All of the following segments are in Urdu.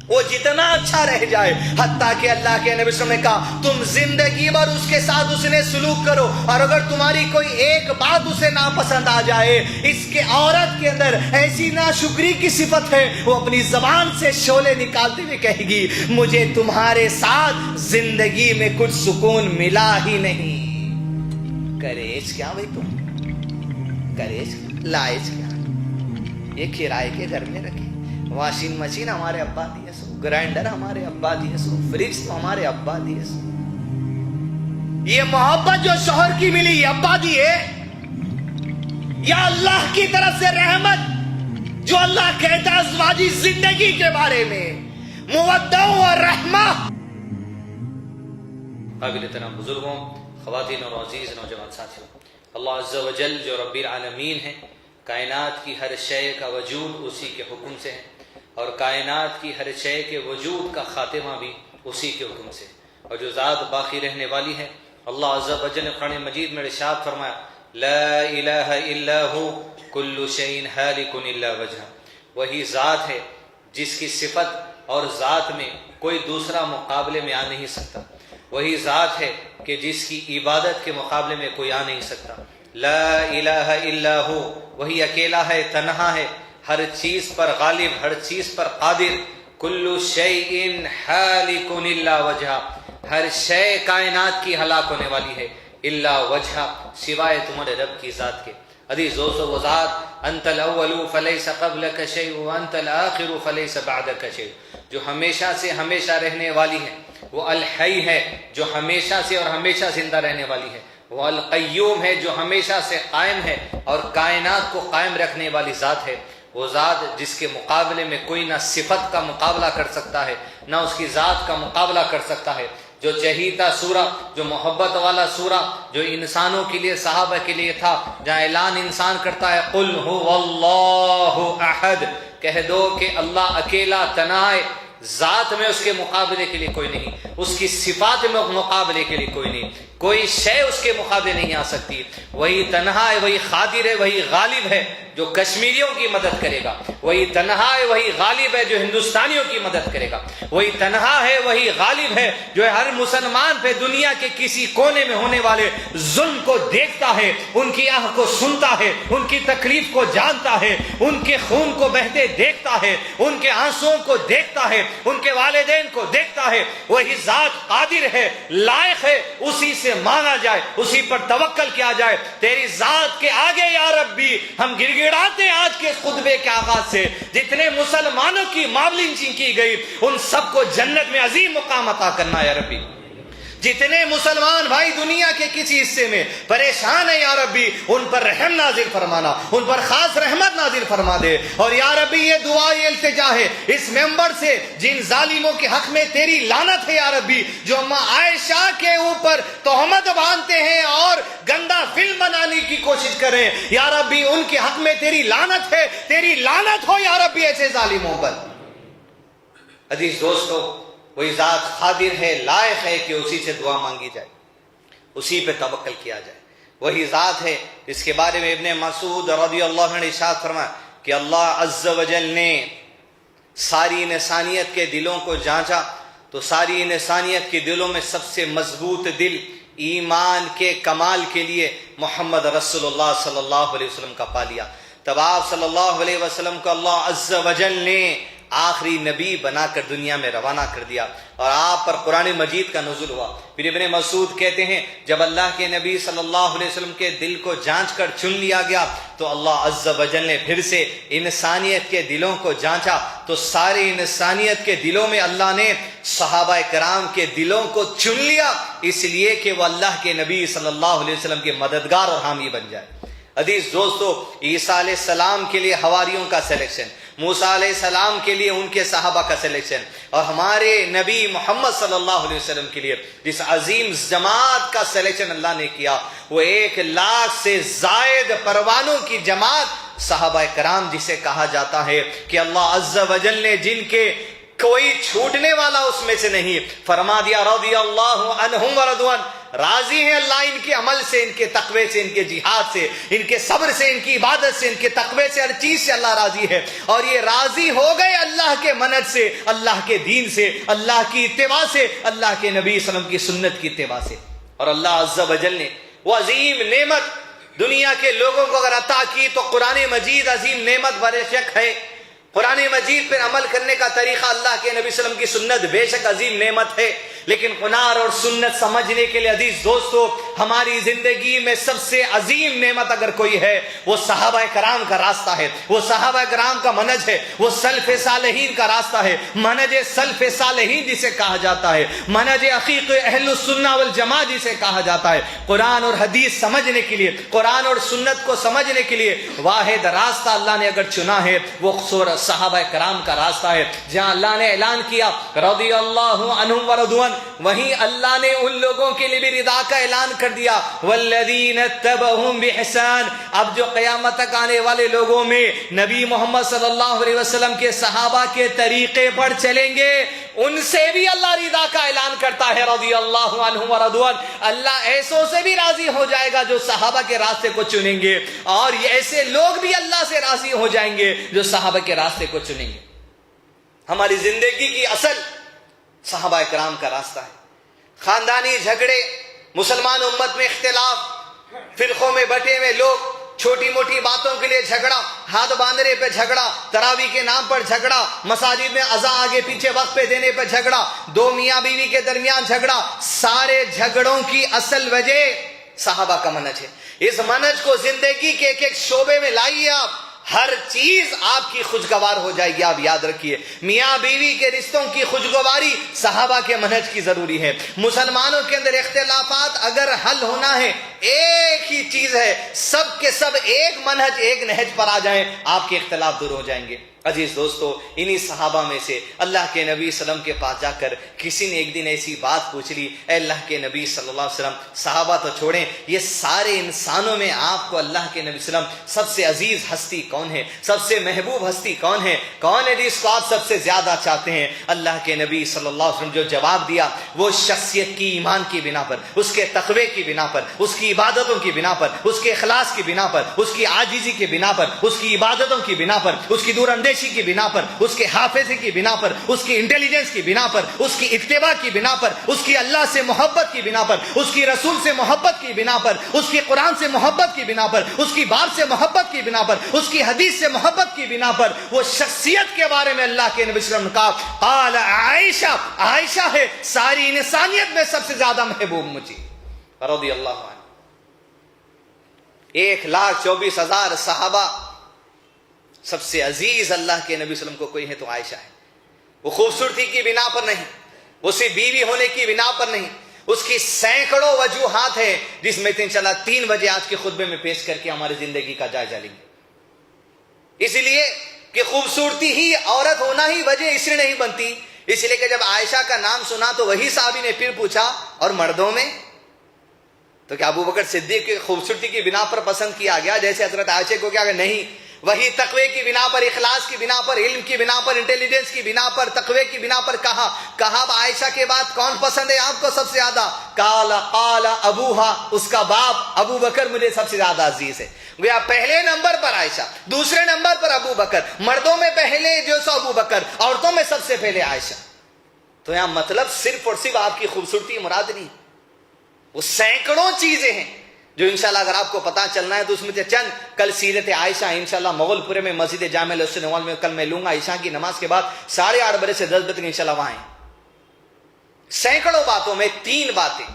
وہ جتنا اچھا رہ جائے، حتیٰ کہ اللہ کے نبی صلی اللہ علیہ وسلم نے کہا تم زندگی بھر اس کے ساتھ اس نے سلوک کرو، اور اگر تمہاری کوئی ایک بات اسے ناپسند آ جائے، اس کے عورت کے اندر ایسی ناشکری کی صفت ہے، وہ اپنی زبان سے شعلے نکالتے ہوئے کہے گی مجھے تمہارے ساتھ زندگی میں کچھ سکون ملا ہی نہیں۔ کریج کیا بھائی، تم کریج لائج کیا؟ یہ کرائے کے گھر میں رکھے، واشنگ مشین ہمارے ابا دیے سو، گرائنڈر ہمارے ابا دیے سو، فریج تو ہمارے ابا دیے سو۔ یہ محبت جو شوہر کی ملی یہ ابا دیے، یا اللہ کی طرف سے رحمت جو اللہ کہتا ہے ازواجی زندگی کے بارے میں مودہ و رحمہ۔ قابل احترام بزرگوں، خواتین اور عزیز نوجوان ساتھیوں، اللہ عز و جل جو رب العالمین ہے، کائنات کی ہر شے کا وجود اسی کے حکم سے ہے، اور کائنات کی ہر شے کے وجود کا خاتمہ بھی اسی کے حکم سے، اور جو ذات باقی رہنے والی ہے، اللہ عز و جل نے قرآن مجید میں ارشاد فرمایا لا الہ الا ہو کل شیء ہالک الا وجہہ، وہی ذات ہے جس کی صفت اور ذات میں کوئی دوسرا مقابلے میں آ نہیں سکتا، وہی ذات ہے کہ جس کی عبادت کے مقابلے میں کوئی آ نہیں سکتا، لا الہ الا ہو، وہی اکیلا ہے، تنہا ہے، ہر چیز پر غالب، ہر چیز پر قادر، کل شیء ہالک الا وجہہ، ہر شے کائنات کی ہلاک ہونے والی ہے، الا وجہہ، سوائے تمہارے رب کی ذات کے۔ حدیث دوستو، وہ ذات انت الاول فلیس قبلک شیء وانت الآخر فلیس بعدک شیء، جو ہمیشہ سے ہمیشہ رہنے والی ہے، وہ الحی ہے جو ہمیشہ سے اور ہمیشہ زندہ رہنے والی ہے، وہ القیوم ہے جو ہمیشہ سے قائم ہے اور کائنات کو قائم رکھنے والی ذات ہے، وہ ذات جس کے مقابلے میں کوئی نہ صفت کا مقابلہ کر سکتا ہے نہ اس کی ذات کا مقابلہ کر سکتا ہے، جو چہیتا سورہ، جو محبت والا سورہ، جو انسانوں کے لیے، صحابہ کے لیے تھا، جہاں اعلان انسان کرتا ہے قل هو اللہ احد، کہہ دو کہ اللہ اکیلا تنہا ہے، ذات میں اس کے مقابلے کے لیے کوئی نہیں، اس کی صفات میں مقابلے کے لیے کوئی نہیں، کوئی شے اس کے مقابلے نہیں آ سکتی، وہی تنہا ہے، وہی قادر ہے، وہی غالب ہے جو کشمیریوں کی مدد کرے گا، وہی تنہا ہے، وہی غالب ہے جو ہندوستانیوں کی مدد کرے گا، وہی تنہا ہے، وہی غالب ہے جو ہر مسلمان پہ دنیا کے کسی کونے میں ہونے والے ظلم کو دیکھتا ہے، ان کی آہ کو سنتا ہے، ان کی تکلیف کو جانتا ہے، ان کے خون کو بہتے دیکھتا ہے، ان کے آنسوؤں کو دیکھتا ہے، ان کے والدین کو دیکھتا ہے، وہی ذات قادر ہے، لائق ہے، اسی سے مانا جائے، اسی پر توکل کیا جائے۔ تیری ذات کے آگے یا ربی ہم گڑگڑاتے ہیں آج کے خطبے کے آغاز سے، جتنے مسلمانوں کی معاملین کی گئی ان سب کو جنت میں عظیم مقام عطا کرنا یا ربی، جتنے مسلمان بھائی دنیا کے کسی حصے میں پریشان ہیں یا ربی ان پر رحم نازل فرمانا، ان پر خاص رحمت نازل فرما دے، اور یا ربی یہ دعا یہ التجا ہے اس ممبر سے جن ظالموں کے حق میں تیری لعنت ہے یا ربی، جو اماں عائشہ کے اوپر تہمت باندھتے ہیں اور گندا فلم بنانے کی کوشش کریں، یا ربی ان کے حق میں تیری لعنت ہے، تیری لعنت ہو یا ربی ایسے ظالموں پر۔ عزیز دوستو، وہی ذات قادر ہے، لائق ہے کہ اسی سے دعا مانگی جائے، اسی پہ توکل کیا جائے، وہی ذات ہے جس کے بارے میں ابن مسعود رضی اللہ عنہ نے ارشاد فرمایا کہ اللہ عز و جل نے ساری انسانیت کے دلوں کو جانچا تو ساری انسانیت کے دلوں میں سب سے مضبوط دل ایمان کے کمال کے لیے محمد رسول اللہ صلی اللہ علیہ وسلم کا پا لیا۔ تب آپ صلی اللہ علیہ وسلم کو اللہ عز و جل نے آخری نبی بنا کر دنیا میں روانہ کر دیا اور آپ پر قرآن مجید کا نزول ہوا۔ پھر ابن مسعود کہتے ہیں جب اللہ کے نبی صلی اللہ علیہ وسلم کے دل کو جانچ کر چن لیا گیا تو اللہ عز و جل نے پھر سے انسانیت کے دلوں کو جانچا تو ساری انسانیت کے دلوں میں اللہ نے صحابہ کرام کے دلوں کو چن لیا، اس لیے کہ وہ اللہ کے نبی صلی اللہ علیہ وسلم کے مددگار اور حامی بن جائے۔ عزیز دوستو، عیسیٰ علیہ السلام کے لیے حواریوں کا سلیکشن، موسیٰ علیہ السلام کے لیے ان کے صحابہ کا سلیکشن، اور ہمارے نبی محمد صلی اللہ علیہ وسلم کے لیے جس عظیم جماعت کا سلیکشن اللہ نے کیا وہ 1,00,000 سے زائد پروانوں کی جماعت صحابہ کرام جسے کہا جاتا ہے کہ اللہ عز و جل نے جن کے کوئی چھوٹنے والا اس میں سے نہیں. فرما دیا رضی اللہ عنہم ورضوان، راضی ہیں اللہ ان کے عمل سے، ان کے تقوی سے، ان کے جہاد سے، ان کے صبر سے، ان کی عبادت سے، ان کے تقوی سے، ہر چیز سے اللہ راضی ہے. اور یہ راضی ہو گئے اللہ کے منہج سے، اللہ کے دین سے، اللہ کی اتباع سے، اللہ کے نبی صلی اللہ علیہ وسلم کی سنت کی اتباع سے. اور اللہ عز و جل نے وہ عظیم نعمت دنیا کے لوگوں کو اگر عطا کی تو قرآن مجید عظیم نعمت بے شک ہے. قرآن مجید پر عمل کرنے کا طریقہ اللہ کے نبی صلی اللہ علیہ وسلم کی سنت بے شک عظیم نعمت ہے. لیکن قرآن اور سنت سمجھنے کے لیے عزیز دوستو، ہماری زندگی میں سب سے عظیم نعمت اگر کوئی ہے وہ صحابہ کرام کا راستہ ہے، وہ صحابہ کرام کا منہج ہے، وہ سلف صالحین کا راستہ ہے. منہج سلف صالحین جسے کہا جاتا ہے، منہج حقیق اہل السنہ والجماعہ جسے کہا جاتا ہے. قرآن اور حدیث سمجھنے کے لیے، قرآن اور سنت کو سمجھنے کے لیے واحد راستہ اللہ نے اگر چنا ہے وہ صحابہ کرام کا راستہ ہے. جہاں اللہ نے اعلان کیا رضی اللہ عنہم ورضوان، وہیں اللہ نے ان لوگوں کے لیے بھی رضا کا اعلان کر دیا والذین اتبعہم بإحسان. اب جو قیامت تک آنے والے لوگوں میں نبی محمد صلی اللہ علیہ وسلم کے صحابہ کے طریقے پر چلیں گے، ان سے بھی اللہ رضا کا اعلان کرتا ہے رضی اللہ عنہم ورضوان. اللہ ایسوں سے بھی راضی ہو جائے گا جو صحابہ کے راستے کو چنیں گے، اور ایسے لوگ بھی اللہ سے راضی ہو جائیں گے جو صحابہ کے راستے کو چنیں گے. ہماری زندگی کی اصل صحابہ کرام کا راستہ ہے. خاندانی جھگڑے، مسلمان امت میں اختلاف، فرقوں میں بٹے ہوئے لوگ، چھوٹی موٹی باتوں کے لیے جھگڑا، ہاتھ باندھنے پہ جھگڑا، تراویح کے نام پر جھگڑا، مساجد میں اذان آگے پیچھے وقت پہ دینے پہ جھگڑا، دو میاں بیوی کے درمیان جھگڑا، سارے جھگڑوں کی اصل وجہ صحابہ کا منہج ہے. اس منہج کو زندگی کے ایک ایک شعبے میں لائیے آپ، ہر چیز آپ کی خوشگوار ہو جائے گی. آپ یاد رکھیے، میاں بیوی کے رشتوں کی خوشگواری صحابہ کے منہج کی ضروری ہے. مسلمانوں کے اندر اختلافات اگر حل ہونا ہے، ایک ہی چیز ہے، سب کے سب ایک منہج ایک نہج پر آ جائیں، آپ کے اختلاف دور ہو جائیں گے. عزیز دوستو، انہی صحابہ میں سے اللہ کے نبی صلی اللہ علیہ وسلم کے پاس جا کر کسی نے ایک دن ایسی بات پوچھ لی، اے اللہ کے نبی صلی اللہ علیہ وسلم، صحابہ تو چھوڑیں، یہ سارے انسانوں میں آپ کو اللہ کے نبی صلی اللہ علیہ وسلم سب سے عزیز ہستی کون ہے، سب سے محبوب ہستی کون ہے جس کو آپ سب سے زیادہ چاہتے ہیں؟ اللہ کے نبی صلی اللہ علیہ وسلم جو جواب دیا وہ شخصیت کی، ایمان کی بنا پر، اس کے تقوی کی بنا پر، اس کی عبادتوں کی بنا پر، اس کے اخلاص کی بنا پر، اس کی عاجزی کی بنا پر، اس کی عبادتوں کی بنا پر، اس کی دور اندیشی کی بنا پر، اس کے حافظے کی بنا پر، اس کی انٹیلیجنس کی بنا پر، اس کی اتباع کی بنا پر، اس کی اللہ سے محبت کی بنا پر، اس کی رسول سے محبت کی بنا پر، اس کی قرآن سے محبت کی بنا پر، اس کی باپ سے محبت کی بنا پر، اس کی حدیث سے محبت کی بنا پر، وہ شخصیت کے بارے میں اللہ کے نبی صلی اللہ علیہ وسلم نے کہا قال عائشہ، عائشہ ہے ساری انسانیت میں سب سے زیادہ محبوب مجھے رضی اللہ عنہ. 1,24,000 صحابہ، سب سے عزیز اللہ کے نبی صلی اللہ علیہ وسلم کو کوئی ہے تو عائشہ ہے. وہ خوبصورتی کی بنا پر نہیں، وہ صرف بیوی ہونے کی بنا پر نہیں، اس کی سینکڑوں وجوہات ہیں جس میں انشاءاللہ 3 بجے آج کے خطبے میں پیش کر کے ہماری زندگی کا جائزہ لیں گے. اس لیے کہ خوبصورتی ہی، عورت ہونا ہی وجہ اس لیے نہیں بنتی، اس لیے کہ جب عائشہ کا نام سنا تو وہی صحابی نے پھر پوچھا اور مردوں میں تو کیا ابو بکر صدیق کی خوبصورتی کی بنا پر پسند کیا گیا جیسے حضرت عائشہ کو کیا؟ نہیں، وہی تقوی کی بنا پر، اخلاص کی بنا پر، علم کی بنا پر، انٹیلیجنس کی بنا پر، تقوی کی بنا پر کہا عائشہ کے بعد کون پسند ہے آپ کو سب سے زیادہ؟ قال ابوہا، اس کا باپ ابو بکر مجھے سب سے زیادہ عزیز ہے. گویا پہلے نمبر پر عائشہ، دوسرے نمبر پر ابو بکر، مردوں میں پہلے جو سو ابو بکر، عورتوں میں سب سے پہلے عائشہ. تو یہاں مطلب صرف اور صرف آپ کی خوبصورتی مراد نہیں، وہ سینکڑوں چیزیں ہیں جو انشاءاللہ اگر آپ کو پتا چلنا ہے تو اس میں سے چند کل سیرت عائشہ انشاءاللہ مغل پورے میں مسجد جامع مسجد نوال میں کل میں لوں گا عشاء کی نماز کے بعد 8:30 بجے سے 10 بجے تک انشاءاللہ وہاں ہیں. سینکڑوں باتوں میں 3 باتیں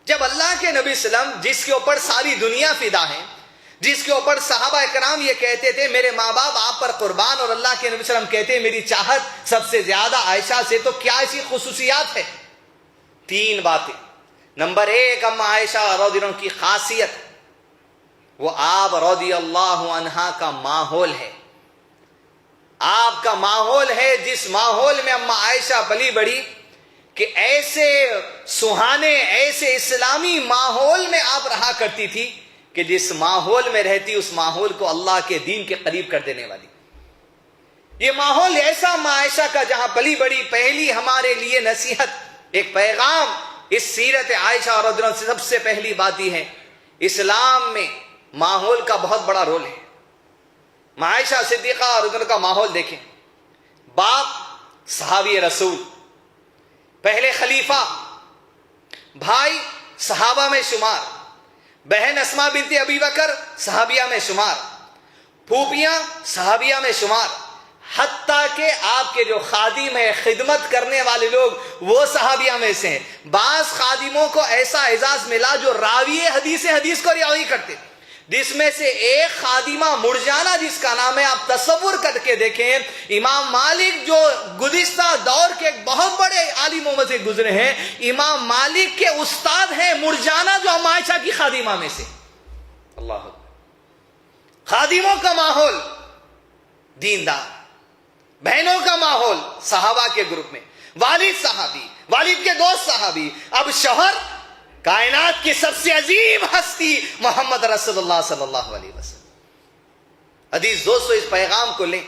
جب اللہ کے نبی صلی اللہ علیہ وسلم جس کے اوپر ساری دنیا فدا ہے، جس کے اوپر صحابہ کرام یہ کہتے تھے میرے ماں باپ آپ پر قربان، اور اللہ کے نبی صلی اللہ علیہ وسلم کہتے ہیں میری چاہت سب سے زیادہ عائشہ سے، تو کیا ایسی خصوصیات ہے؟ 3 باتیں. نمبر 1 اما عائشہ رضی اللہ عنہ کی خاصیت، وہ آپ رضی اللہ عنہا کا ماحول ہے. آپ کا ماحول ہے جس ماحول میں اما عائشہ پلی بڑھی کہ ایسے سہانے، ایسے اسلامی ماحول میں آپ رہا کرتی تھی کہ جس ماحول میں رہتی اس ماحول کو اللہ کے دین کے قریب کر دینے والی. یہ ماحول ایسا ماں عائشہ کا جہاں پلی بڑی پہلی ہمارے لیے نصیحت، ایک پیغام اس سیرت عائشہ رضی اللہ عنہا سے سب سے پہلی بات یہ ہے، اسلام میں ماحول کا بہت بڑا رول ہے۔ ماں عائشہ صدیقہ رضی اللہ عنہا کا ماحول دیکھیں، باپ صحابی رسول، پہلے خلیفہ، بھائی صحابہ میں شمار، بہن اسماء بنت ابی بکر صحابیہ میں شمار، پھوپھیاں صحابیہ میں شمار، حتیٰ کہ آپ کے جو خادم ہیں، خدمت کرنے والے لوگ، وہ صحابیہ میں سے ہیں۔ بعض خادموں کو ایسا اعزاز ملا جو راوی حدیث کو رعایت کرتے، جس میں سے ایک خادمہ مرجانہ جس کا نام ہے، آپ تصور کر کے دیکھیں، امام مالک جو گزشتہ دور کے ایک بہت بڑے عالموں میں سے گزرے ہیں، امام مالک کے استاد ہیں مرجانہ جو ام عائشہ کی خادمہ میں سے۔ اللہ خادموں کا ماحول دیندار، بہنوں کا ماحول صحابہ کے گروپ میں، والد صحابی، والد کے دوست صحابی، اب شوہر کائنات کی سب سے عظیم ہستی محمد رسول اللہ صلی اللہ علیہ وسلم۔ عزیز دوستو، اس پیغام کو لیں،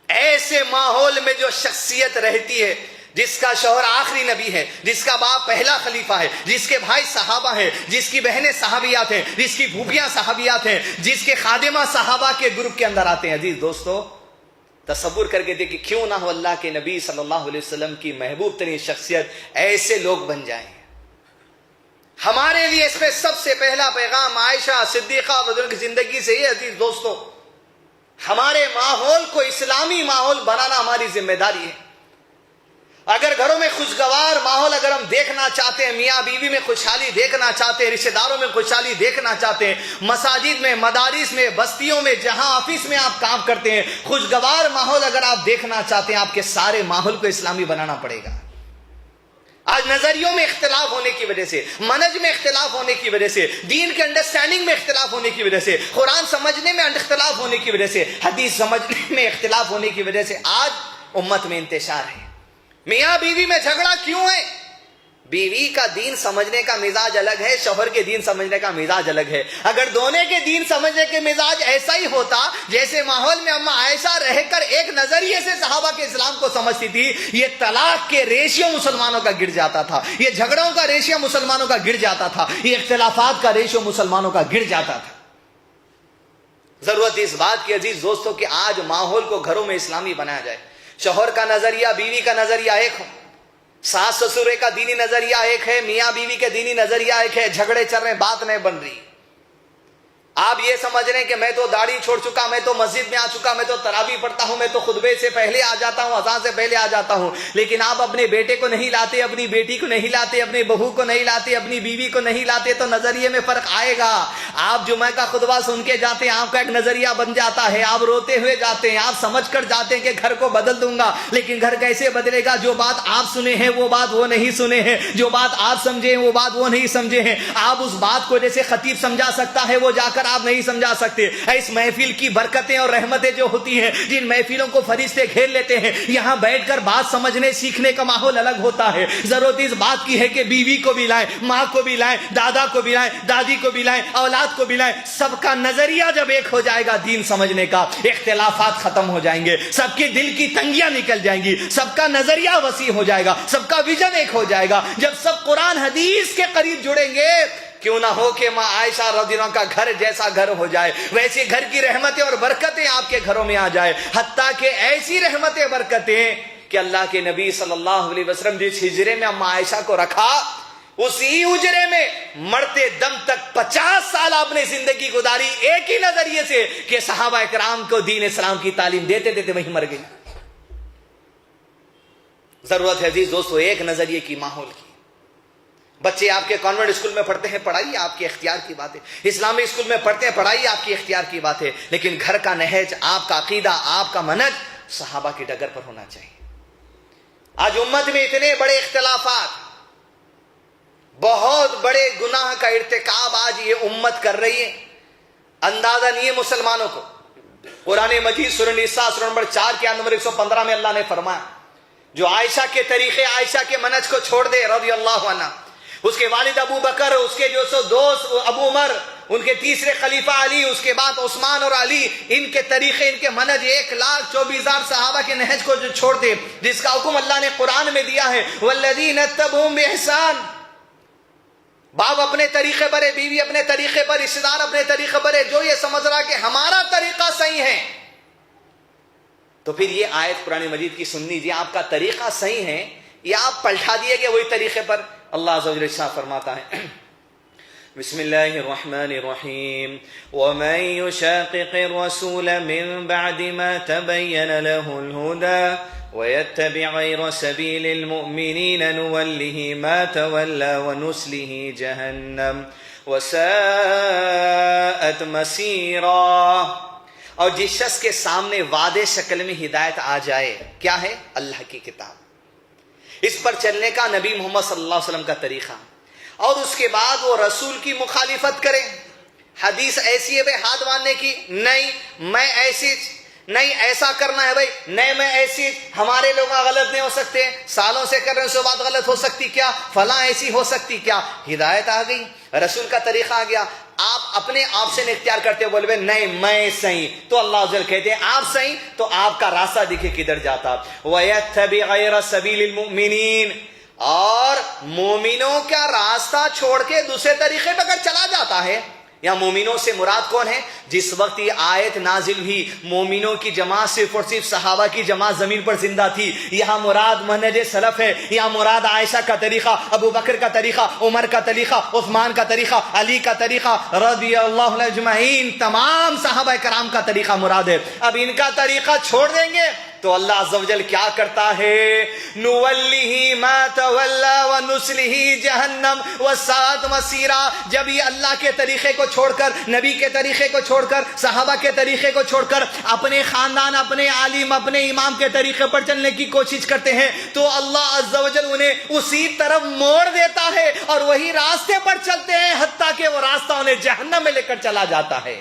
ایسے ماحول میں جو شخصیت رہتی ہے، جس کا شوہر آخری نبی ہے، جس کا باپ پہلا خلیفہ ہے، جس کے بھائی صحابہ ہیں، جس کی بہنیں صحابیات ہیں، جس کی پھوپھیاں صحابیات ہیں، جس کے خادمہ صحابہ کے گروپ کے اندر آتے ہیں، عزیز دوستو تصور کر کے دیکھیں، کیوں نہ ہو اللہ کے نبی صلی اللہ علیہ وسلم کی محبوب ترین شخصیت ایسے لوگ بن جائیں۔ ہمارے لیے اس میں سب سے پہلا پیغام عائشہ صدیقہ رضی اللہ عنہا کی زندگی سے یہ، عزیز دوستو، ہمارے ماحول کو اسلامی ماحول بنانا ہماری ذمہ داری ہے۔ اگر گھروں میں خوشگوار ماحول اگر ہم دیکھنا چاہتے ہیں، میاں بیوی میں خوشحالی دیکھنا چاہتے ہیں، رشتہ داروں میں خوشحالی دیکھنا چاہتے ہیں، مساجد میں، مدارس میں، بستیوں میں، جہاں آفس میں آپ کام کرتے ہیں، خوشگوار ماحول اگر آپ دیکھنا چاہتے ہیں، آپ کے سارے ماحول کو اسلامی بنانا پڑے گا۔ آج نظریوں میں اختلاف ہونے کی وجہ سے، منہج میں اختلاف ہونے کی وجہ سے، دین کے انڈرسٹینڈنگ میں اختلاف ہونے کی وجہ سے، قرآن سمجھنے میں اختلاف ہونے کی وجہ سے، حدیث سمجھنے میں اختلاف ہونے کی وجہ سے آج امت میں انتشار ہے۔ میاں بیوی میں جھگڑا کیوں ہے؟ بیوی کا دین سمجھنے کا مزاج الگ ہے، شوہر کے دین سمجھنے کا مزاج الگ ہے۔ اگر دونوں کے دین سمجھنے کے مزاج ایسا ہی ہوتا جیسے ماحول میں اما عائشہ رہ کر ایک نظریے سے صحابہ کے اسلام کو سمجھتی تھی، یہ طلاق کے ریشیو مسلمانوں کا گر جاتا تھا، یہ جھگڑوں کا ریشیو مسلمانوں کا گر جاتا تھا، یہ اختلافات کا ریشیو مسلمانوں کا گر جاتا تھا۔ ضرورت اس بات کی عزیز دوستوں کہ آج ماحول کو گھروں میں اسلامی بنایا جائے، شوہر کا نظریہ بیوی کا نظریہ ایک ہو، ساس سسرے کا دینی نظریہ ایک ہے، میاں بیوی کے دینی نظریہ ایک ہے، جھگڑے چل رہے، بات نہیں بن رہی۔ آپ یہ سمجھ رہے ہیں کہ میں تو داڑھی چھوڑ چکا، میں تو مسجد میں آ چکا، میں تو تراویح پڑھتا ہوں، میں تو خطبے سے پہلے آ جاتا ہوں، اذان سے پہلے آ جاتا ہوں، لیکن آپ اپنے بیٹے کو نہیں لاتے، اپنی بیٹی کو نہیں لاتے، اپنی بہو کو نہیں لاتے، اپنی بیوی کو نہیں لاتے، تو نظریے میں فرق آئے گا۔ آپ جمعہ کا خطبہ سن کے جاتے ہیں، آپ کا ایک نظریہ بن جاتا ہے، آپ روتے ہوئے جاتے ہیں، آپ سمجھ کر جاتے ہیں کہ گھر کو بدل دوں گا، لیکن گھر کیسے بدلے گا؟ جو بات آپ سنے ہیں وہ بات وہ نہیں سنے ہیں، جو بات آپ سمجھے ہیں وہ بات وہ نہیں سمجھے ہیں۔ آپ اس بات کو جیسے خطیب سمجھا سکتا ہے، وہ جا کر آپ نہیں سمجھا سکتے۔ اس محفل کی برکتیں اور رحمتیں جو ہوتی ہیں، جن محفلوں کو فرشتے گھیر لیتے ہیں، یہاں بیٹھ کر بات سمجھنے سیکھنے کا ماحول الگ ہوتا ہے۔ ضرورت اس بات کی ہے کہ بیوی کو بھی لائیں، ماں کو بھی لائیں، دادا کو بھی لائیں، دادی کو بھی لائیں، اولاد کو بھی لائیں۔ سب کا نظریہ جب ایک ہو جائے گا دین سمجھنے کا، اختلافات ختم ہو جائیں گے، سب کے دل کی تنگیاں نکل جائیں گی، سب کا نظریہ وسیع ہو جائے گا، سب کا ویژن ایک ہو جائے گا۔ جب سب قرآن حدیث کے قریب جڑیں گے، کیوں نہ ہو کہ ماں عائشہ رضی اللہ عنہا کا گھر جیسا گھر ہو جائے، ویسے گھر کی رحمتیں اور برکتیں آپ کے گھروں میں آ جائے، حتیٰ کہ ایسی رحمتیں برکتیں کہ اللہ کے نبی صلی اللہ علیہ وسلم جس حجرے میں اما عائشہ کو رکھا، اسی حجرے میں مرتے دم تک 50 سال آپ نے زندگی گزاری ایک ہی نظریے سے کہ صحابہ اکرام کو دین اسلام کی تعلیم دیتے دیتے وہیں مر گئی۔ ضرورت ہے عزیز دوستو ایک نظریے کی، ماحول کی۔ بچے آپ کے کانوینٹ اسکول میں پڑھتے ہیں، پڑھائی آپ کے اختیار کی بات ہے، اسلامی اسکول میں پڑھتے ہیں، پڑھائی آپ کی اختیار کی بات ہے، لیکن گھر کا نہج، آپ کا عقیدہ، آپ کا منہج صحابہ کی ڈگر پر ہونا چاہیے۔ آج امت میں اتنے بڑے اختلافات، بہت بڑے گناہ کا ارتکاب آج یہ امت کر رہی ہے، اندازہ نہیں ہے مسلمانوں کو۔ قرآن مجید سورہ نساء سورہ نمبر 4 کے نمبر 115 میں اللہ نے فرمایا، جو عائشہ کے طریقے، عائشہ کے منہج کو چھوڑ دے رضی اللہ عنہ، اس کے والد ابو بکر، اس کے جو سو دوست ابو عمر، ان کے تیسرے خلیفہ علی، اس کے بعد عثمان اور علی، ان کے طریقے، ان کے منہج 1,24,000 صحابہ کے نہج کو جو چھوڑ دے، جس کا حکم اللہ نے قرآن میں دیا ہے والذین اتبعوہم بإحسان، باپ اپنے طریقے پر ہے، بیوی اپنے طریقے پر، رشتہ دار اپنے طریقے پر ہے، جو یہ سمجھ رہا کہ ہمارا طریقہ صحیح ہے، تو پھر یہ آیت قرآن مجید کی سن لیجیے، آپ کا طریقہ صحیح ہے یا آپ پلٹا دیے گئے وہی طریقے پر؟ اللہ عز و جل ارشاد فرماتا ہے بسم اللہ الرحمن الرحیم وَمَن يُشَاقِقِ الرَّسُولَ مِن بَعْدِ مَا تَبَيَّنَ لَهُ الْهُدَى وَيَتَّبِعْ غَيْرَ سَبِيلِ الْمُؤْمِنِينَ نُوَلِّهِ مَا تَوَلَّى وَنُصْلِهِ جَهَنَّمَ وَسَاءَتْ مَصِيرًا۔ اور جس شخص کے سامنے وعدے شکل میں ہدایت آ جائے، کیا ہے؟ اللہ کی کتاب، اس پر چلنے کا نبی محمد صلی اللہ علیہ وسلم کا طریقہ، اور اس کے بعد وہ رسول کی مخالفت کرے، حدیث ایسی ہے بھائی ہاتھ باندھنے کی، نہیں میں ایسی، نہیں ایسا کرنا ہے بھائی، نہیں میں ایسی، ہمارے لوگ غلط نہیں ہو سکتے، سالوں سے کر رہے ہیں اس کے بعد غلط ہو سکتی کیا، فلاں ایسی ہو سکتی کیا؟ ہدایت آ گئی، رسول کا طریقہ آ گیا، آپ اپنے آپ سے اختیار کرتے ہو، بولے میں میں صحیح، تو اللہ عز و جل کہتے ہیں آپ صحیح، تو آپ کا راستہ دیکھیں کدھر جاتا۔ وَيَتَّبِعْ غَيْرَ سَبِيلِ الْمُؤْمِنِينَ، اور مومنوں کا راستہ چھوڑ کے دوسرے طریقے پہ اگر چلا جاتا ہے، یا مومنوں سے مراد کون ہے؟ جس وقت یہ آیت نازل ہوئی مومنوں کی جماعت صرف اور صرف صحابہ کی جماعت زمین پر زندہ تھی، یہاں مراد منہج سلف ہے، یہاں مراد عائشہ کا طریقہ، ابو بکر کا طریقہ، عمر کا طریقہ، عثمان کا طریقہ، علی کا طریقہ رضی اللہ عنہم اجمعین، تمام صحابہ کرام کا طریقہ مراد ہے۔ اب ان کا طریقہ چھوڑ دیں گے تو اللہ عز و جل کیا کرتا ہے؟ نُوَلِّهِ مَا تَوَلَّى وَنُصْلِهِ جَهَنَّمَ وَسَاءَتْ مَصِيرًا۔ جب یہ اللہ کے طریقے کو چھوڑ کر، نبی کے طریقے کو چھوڑ کر، صحابہ کے طریقے کو چھوڑ کر اپنے خاندان، اپنے عالم، اپنے امام کے طریقے پر چلنے کی کوشش کرتے ہیں تو اللہ عز و جل انہیں اسی طرف موڑ دیتا ہے اور وہی راستے پر چلتے ہیں، حتیٰ کہ وہ راستہ انہیں جہنم میں لے کر چلا جاتا ہے۔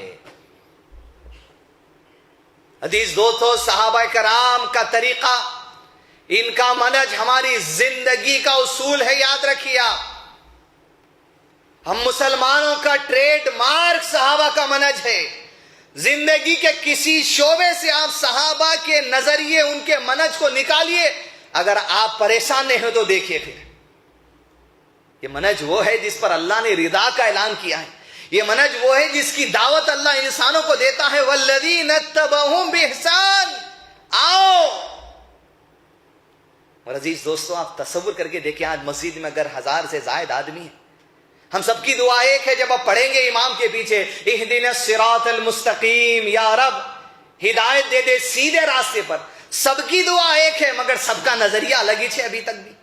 حدیث دوستو، صحابہ کرام کا طریقہ، ان کا منہج ہماری زندگی کا اصول ہے، یاد رکھیے۔ ہم مسلمانوں کا ٹریڈ مارک صحابہ کا منہج ہے۔ زندگی کے کسی شعبے سے آپ صحابہ کے نظریے، ان کے منہج کو نکالیے، اگر آپ پریشان نہیں ہو تو دیکھیے پھر یہ منہج وہ ہے جس پر اللہ نے رضا کا اعلان کیا ہے، یہ منہج وہ ہے جس کی دعوت اللہ انسانوں کو دیتا ہے، والذین اتبعوہم بإحسان، آؤ۔ اور عزیز دوستو، آپ تصور کر کے دیکھیں، آج مسجد میں اگر 1000 سے زائد آدمی ہیں، ہم سب کی دعا ایک ہے، جب آپ پڑھیں گے امام کے پیچھے اہدنا الصراط المستقیم، یا رب ہدایت دے دے سیدھے راستے پر، سب کی دعا ایک ہے، مگر سب کا نظریہ الگ ہی ہے ابھی تک بھی۔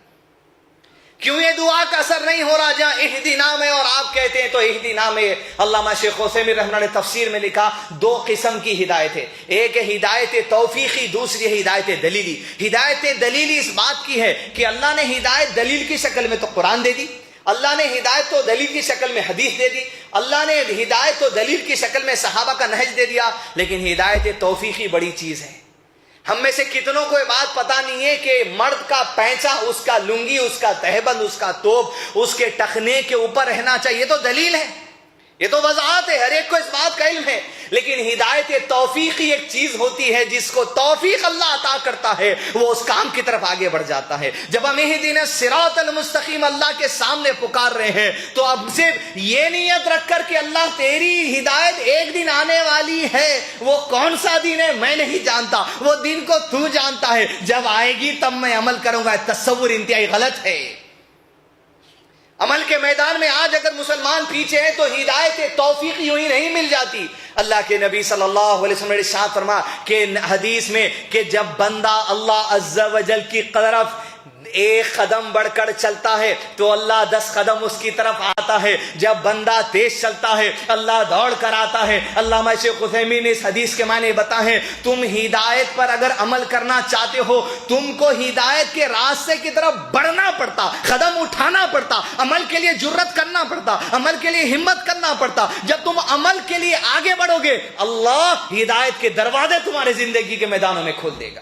کیوں یہ دعا کا اثر نہیں ہو رہا؟ جہاں اہدنا میں اور آپ کہتے ہیں تو اہدنا میں، علامہ شیخ عثیمین رحمہ اللہ نے تفسیر میں لکھا 2 قسم کی ہدایت ہے، ایک ہے ہدایت توفیقی، دوسری ہے ہدایت دلیلی۔ ہدایت دلیلی اس بات کی ہے کہ اللہ نے ہدایت دلیل کی شکل میں تو قرآن دے دی، اللہ نے ہدایت تو دلیل کی شکل میں حدیث دے دی، اللہ نے ہدایت تو دلیل کی شکل میں صحابہ کا نہج دے دیا، لیکن ہدایت توفیقی بڑی چیز ہے۔ ہم میں سے کتنوں کو یہ بات پتا نہیں ہے کہ مرد کا پینچا، اس کا لنگی، اس کا تہبند، اس کا توپ اس کے ٹخنے کے اوپر رہنا چاہیے، تو دلیل ہے، یہ تو وضاحت ہے، ہر ایک کو اس بات کا علم ہے۔ لیکن ہدایت توفیقی ایک چیز ہوتی ہے، جس کو توفیق اللہ عطا کرتا ہے وہ اس کام کی طرف آگے بڑھ جاتا ہے۔ جب ہم اہدنا الصراط المستقیم اللہ کے سامنے پکار رہے ہیں تو اب صرف یہ نیت رکھ کر کہ اللہ تیری ہدایت ایک دن آنے والی ہے، وہ کون سا دن ہے میں نہیں جانتا، وہ دن کو تو جانتا ہے، جب آئے گی تب میں عمل کروں گا۔ تصور انتہائی غلط ہے۔ عمل کے میدان میں آج اگر مسلمان پیچھے ہیں تو ہدایت توفیق یوں ہی نہیں مل جاتی۔ اللہ کے نبی صلی اللہ علیہ وسلم نے ارشاد فرمایا کہ حدیث میں کہ جب بندہ اللہ عز و جل کی طرف 1 قدم بڑھ کر چلتا ہے تو اللہ 10 قدم اس کی طرف آتا ہے، جب بندہ تیز چلتا ہے اللہ دوڑ کر آتا ہے۔ علامہ شیخ عثیمین نے اس حدیث کے معنی بتائے، تم ہدایت پر اگر عمل کرنا چاہتے ہو، تم کو ہدایت کے راستے کی طرف بڑھنا پڑتا، قدم اٹھانا پڑتا، عمل کے لیے جرت کرنا پڑتا، عمل کے لیے ہمت کرنا پڑتا۔ جب تم عمل کے لیے آگے بڑھو گے اللہ ہدایت کے دروازے تمہارے زندگی کے میدانوں میں کھول دے گا۔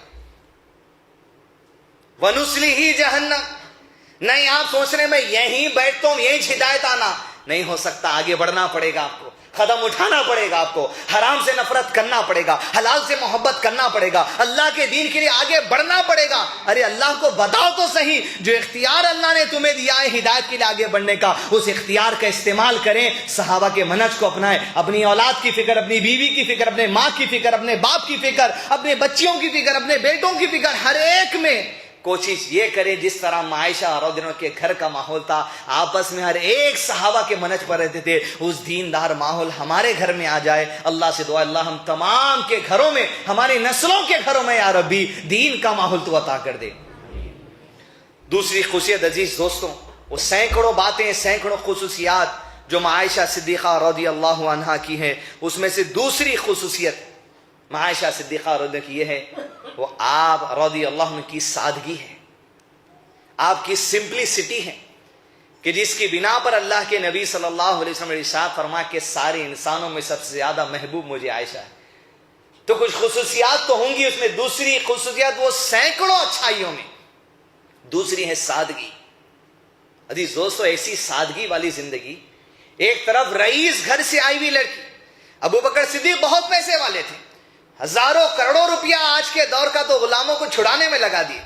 وَنُصْلِهِ جَهَنَّمَ، نہیں آپ سوچ رہے میں یہیں بیٹھتا ہوں یہیں ہدایت آنا، نہیں ہو سکتا. آگے بڑھنا پڑے گا آپ کو, قدم اٹھانا پڑے گا آپ کو, حرام سے نفرت کرنا پڑے گا, حلال سے محبت کرنا پڑے گا, اللہ کے دین کے لیے آگے بڑھنا پڑے گا. ارے اللہ کو بتاؤ تو صحیح, جو اختیار اللہ نے تمہیں دیا ہے ہدایت کے لیے آگے بڑھنے کا, اس اختیار کا استعمال کریں. صحابہ کے منہج کو اپنائیں, اپنی اولاد کی فکر, اپنی بیوی کی فکر, اپنے ماں کی فکر, اپنے باپ کی فکر, اپنے بچیوں کی فکر, اپنے بیٹوں کی فکر, ہر ایک میں کوشش یہ کرے جس طرح عائشہ رضی اللہ عنہا کے گھر کا ماحول تھا, آپس میں ہر ایک صحابہ کے منہج پر رہتے تھے, اس دیندار ماحول ہمارے گھر میں آ جائے. اللہ سے دعا, اللہ ہم تمام کے گھروں میں, ہماری نسلوں کے گھروں میں یا ربی دین کا ماحول تو عطا کر دے. دوسری خصوصیت عزیز دوستوں, وہ سینکڑوں باتیں, سینکڑوں خصوصیات جو عائشہ صدیقہ رضی اللہ عنہا کی ہیں, اس میں سے دوسری خصوصیت عائشہ صدیقہ رضی اللہ کی یہ ہے, وہ آپ رضی اللہ عنہ کی سادگی ہے, آپ کی سمپلسٹی ہے, کہ جس کی بنا پر اللہ کے نبی صلی اللہ علیہ وسلم نے ارشاد فرمایا کہ سارے انسانوں میں سب سے زیادہ محبوب مجھے عائشہ ہے. تو کچھ خصوصیات تو ہوں گی, اس میں دوسری خصوصیت وہ سینکڑوں اچھائیوں میں دوسری ہے سادگی. عزیز دوستو, ایسی سادگی والی زندگی, ایک طرف رئیس گھر سے آئی ہوئی لڑکی, ابو بکر صدیق بہت پیسے والے تھے, ہزاروں کروڑوں روپیہ آج کے دور کا تو غلاموں کو چھڑانے میں لگا دیے,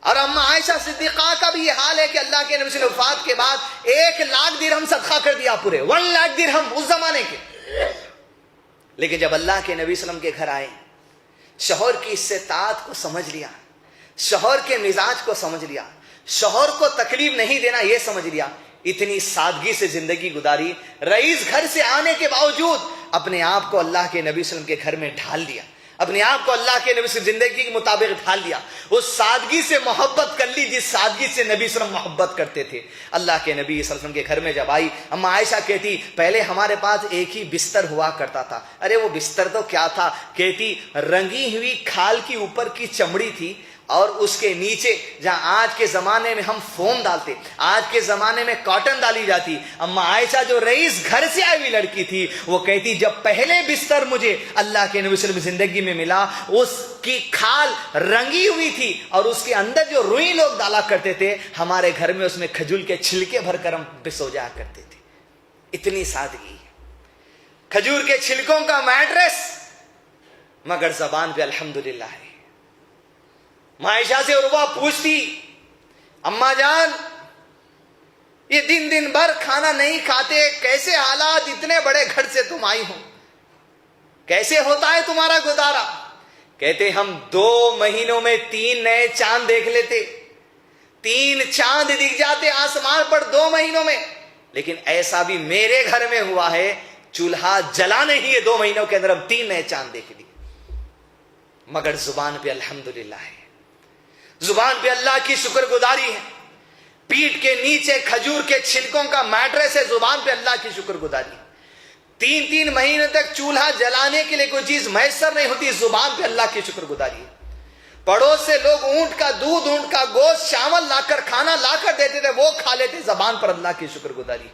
اور اما عائشہ صدیقہ کا بھی یہ حال ہے کہ اللہ کے نبی صلی اللہ علیہ وسلم وفات کے بعد 1,00,000 درہم صدقہ کر دیا, پورے 1,00,000 درہم اس زمانے کے. لیکن جب اللہ کے نبی صلی اللہ علیہ وسلم کے گھر آئے, شوہر کی استطاعت کو سمجھ لیا, شوہر کے مزاج کو سمجھ لیا, شوہر کو تکلیف نہیں دینا یہ سمجھ لیا, اتنی سادگی سے زندگی گزاری. رئیس گھر سے آنے کے باوجود اپنے آپ کو اللہ کے نبی صلی اللہ علیہ وسلم کے گھر میں ڈھال دیا, اپنے آپ کو اللہ کے نبی سے زندگی کے مطابق ڈھال دیا, اس سادگی سے محبت کر لی جس سادگی سے نبی صلی اللہ علیہ وسلم محبت کرتے تھے. اللہ کے نبی صلی اللہ علیہ وسلم کے گھر میں جب آئی, اما عائشہ کہتی پہلے ہمارے پاس ایک ہی بستر ہوا کرتا تھا. ارے وہ بستر تو کیا تھا, کہتی رنگی ہوئی کھال کی اوپر کی چمڑی تھی, اور اس کے نیچے جہاں آج کے زمانے میں ہم فوم ڈالتے, آج کے زمانے میں کاٹن ڈالی جاتی. اما عائشہ جو رئیس گھر سے آئی ہوئی لڑکی تھی, وہ کہتی جب پہلے بستر مجھے اللہ کے نبی صلی اللہ علیہ وسلم زندگی میں ملا, اس کی کھال رنگی ہوئی تھی, اور اس کے اندر جو روئی لوگ ڈالا کرتے تھے, ہمارے گھر میں اس میں کھجور کے چھلکے بھر کر ہم سو جایا کرتے تھے. اتنی سادگی, کھجور کے چھلکوں کا میٹرس, مگر زبان پہ الحمدللہ ہے. عائشہ سے عروہ پوچھتی, اما جان یہ دن بھر کھانا نہیں کھاتے, کیسے حالات, اتنے بڑے گھر سے تم آئی ہو, کیسے ہوتا ہے تمہارا گزارا؟ کہتے ہم 2 مہینوں میں 3 نئے چاند دیکھ لیتے, 3 چاند دکھ جاتے آسمان پر 2 مہینوں میں. لیکن ایسا بھی میرے گھر میں ہوا ہے, چولہا جلا نہیں ہے, 2 مہینوں کے اندر ہم 3 نئے چاند دیکھ لیے. مگر زبان پہ الحمدللہ ہے, زبان پہ اللہ کی شکر گزاری ہے, پیٹھ کے نیچے کھجور کے چھلکوں کا میٹرس ہے, زبان پہ اللہ کی شکر گزاری. 3 مہینے تک چولہا جلانے کے لیے کوئی چیز میسر نہیں ہوتی, زبان پہ اللہ کی شکر گزاری ہے. پڑوس سے لوگ اونٹ کا دودھ, اونٹ کا گوشت, چاول لا کر, کھانا لا کر دیتے تھے, وہ کھا لیتے, زبان پر اللہ کی شکر گزاری.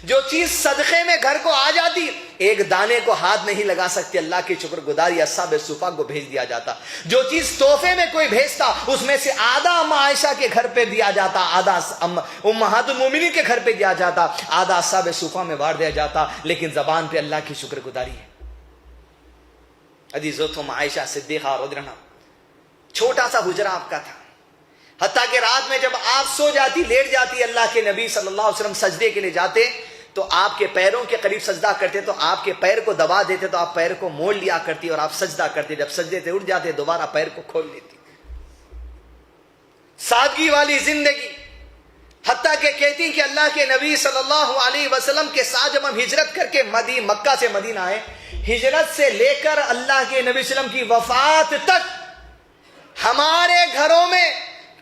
جو چیز صدقے میں گھر کو آ جاتی, ایک دانے کو ہاتھ نہیں لگا سکتی, اللہ کی شکر گزاری اصحاب صفا کو بھیج دیا جاتا. جو چیز تحفے میں کوئی بھیجتا, اس میں سے آدھا اما عائشہ کے گھر پہ دیا جاتا, آدھا امہات المومنین کے گھر پہ دیا جاتا, آدھا اصحاب صفا میں بانٹ دیا جاتا. لیکن زبان پہ اللہ کی شکر گزاری ہے. عزیزو, تم عائشہ صدیقہ رضی اللہ عنہا, چھوٹا سا حجرہ آپ کا تھا, حتیٰ کہ رات میں جب آپ سو جاتی, لیٹ جاتی, اللہ کے نبی صلی اللہ علیہ وسلم سجدے کے لیے جاتے تو آپ کے پیروں کے قریب سجدہ کرتے, تو آپ کے پیر کو دبا دیتے, تو آپ پیر کو موڑ لیا کرتی اور آپ سجدہ کرتے. جب سجدے سے اٹھ جاتے دوبارہ پیر کو کھول لیتی. سادگی والی زندگی. حتیٰ کہ کہتی کہ اللہ کے نبی صلی اللہ علیہ وسلم کے ساتھ جب ہم ہجرت کر کے مکہ سے مدینہ آئے, ہجرت سے لے کر اللہ کے نبی صلی اللہ علیہ وسلم کی وفات تک ہمارے گھروں میں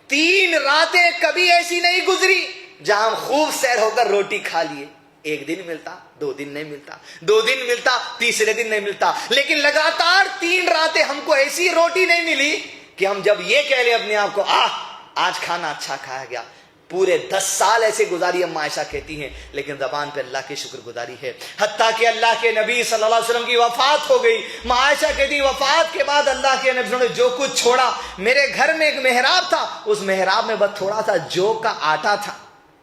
3 راتیں کبھی ایسی نہیں گزری جہاں ہم خوب سیر ہو کر روٹی کھا لیے. 1 دن ملتا, 2 دن نہیں ملتا, 2 دن ملتا, تیسرے دن نہیں ملتا, لیکن لگاتار 3 راتیں ہم کو ایسی روٹی نہیں ملی کہ ہم جب یہ کہہ لیں اپنے آپ کو آج کھانا اچھا کھایا گیا. پورے 10 سال ایسے گزاری اما عائشہ کہتی ہیں, لیکن زبان پہ اللہ کی شکر گزاری ہے. حتیٰ کہ اللہ کے نبی صلی اللہ علیہ وسلم کی وفات ہو گئی. اما عائشہ کہتی وفات کے بعد اللہ کے نبی نے جو کچھ چھوڑا, میرے گھر میں ایک محراب تھا, اس محراب میں بس تھوڑا سا جو کا آٹا تھا,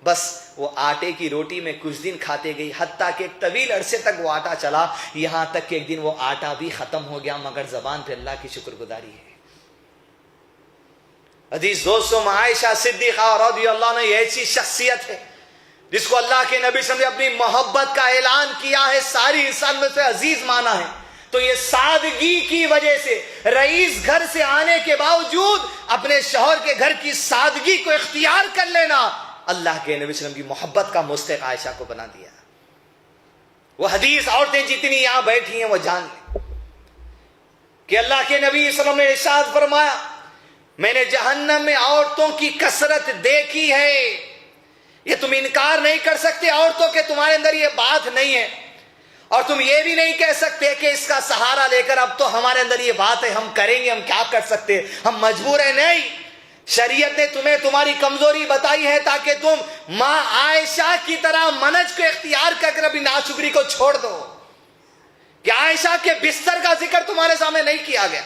بس وہ آٹے کی روٹی میں کچھ دن کھاتے گئی، حتیٰ کہ ایک طویل عرصے تک وہ آٹا چلا، یہاں تک کہ ایک دن وہ آٹا بھی ختم ہو گیا، مگر زبان پہ اللہ کی شکر گزاری ہے۔ عزیز دوستو، عائشہ صدیقہ رضی اللہ عنہ یہ ایسی شخصیت ہے جس کو اللہ کے نبی صلی اللہ علیہ وسلم نے اپنی محبت کا اعلان کیا ہے، ساری انسان میں سے عزیز مانا ہے۔ تو یہ سادگی کی وجہ سے، رئیس گھر سے آنے کے باوجود اپنے شوہر کے گھر کی سادگی کو اختیار کر لینا، اللہ کے نبی صلی اللہ علیہ وسلم کی محبت کا مستحق عائشہ کو بنا دیا۔ وہ حدیث عورتیں جتنی یہاں بیٹھی ہیں وہ جان لیں کہ اللہ کے نبی صلی اللہ علیہ وسلم نے ارشاد فرمایا، میں نے جہنم میں عورتوں کی کثرت دیکھی ہے۔ یہ تم انکار نہیں کر سکتے عورتوں کہ تمہارے اندر یہ بات نہیں ہے، اور تم یہ بھی نہیں کہہ سکتے کہ اس کا سہارا لے کر اب تو ہمارے اندر یہ بات ہے، ہم کریں گے، ہم کیا کر سکتے، ہم مجبور ہیں۔ نہیں، شریعت نے تمہیں تمہاری کمزوری بتائی ہے تاکہ تم ماں عائشہ کی طرح منج کو اختیار کر کر اپنی ناشکری کو چھوڑ دو۔ کہ عائشہ کے بستر کا ذکر تمہارے سامنے نہیں کیا گیا؟